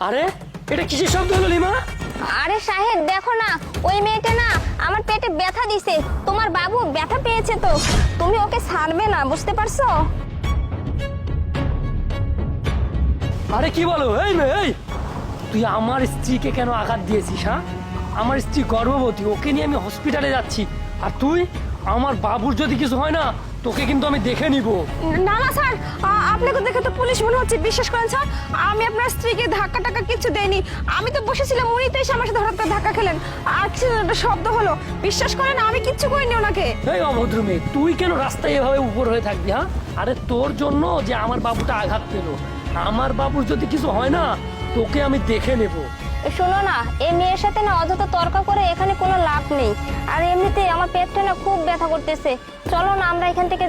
আরে এটা কিসের শব্দ হলো লিমা? আরে সাহেব দেখো না, ওই মেয়েটা না আমার পেটে ব্যথা দিছে। তোমার বাবু ব্যথা পেয়েছে তো, তুমি ওকে ছাড়বে না, বুঝতে পারছো? আরে কি বলো? এই মেয়ে, এই তুই আমার স্ত্রীকে কেন আঘাত দিয়েছিস? হ্যাঁ, আমার স্ত্রী গর্ভবতী, ওকে নিয়ে আমি হসপিটালে যাচ্ছি, আর তুই আমার বাবুর যদি কিছু হয় না তোকে কিন্তু আমি দেখে নিব। না না স্যার, আপনাকে দেখে তো পুলিশ মনে হচ্ছে। বিশ্বাস করেন স্যার, আমি আপনার স্ত্রীকে ধাক্কা টাক্কা কিছু দেয়নি। আমি তো বসেছিলাম, উনি তো এসে আমার সাথে হঠাৎ করে ধাক্কা খেলেন, আর কিছু একটা শব্দ হলো। বিশ্বাস করেন আমি কিচ্ছু করিনি ওনাকে। এই অভদ্র মেয়ে, তুই কেন রাস্তায় এভাবে উপর হয়ে থাকবি? হ্যাঁ, আরে তোর জন্য যে আমার বাবুটা আঘাত পেলো, আমার বাবুর যদি কিছু হয় না তোকে আমি দেখে নেব। শোনো না, এই মেয়ের সাথে না অযথা তর্ক করে এখানে কোনো লাভ নেই। আর এমনিতে আমার পেটটা না খুব ব্যথা করতেছে। চলো না আমরা এখান থেকে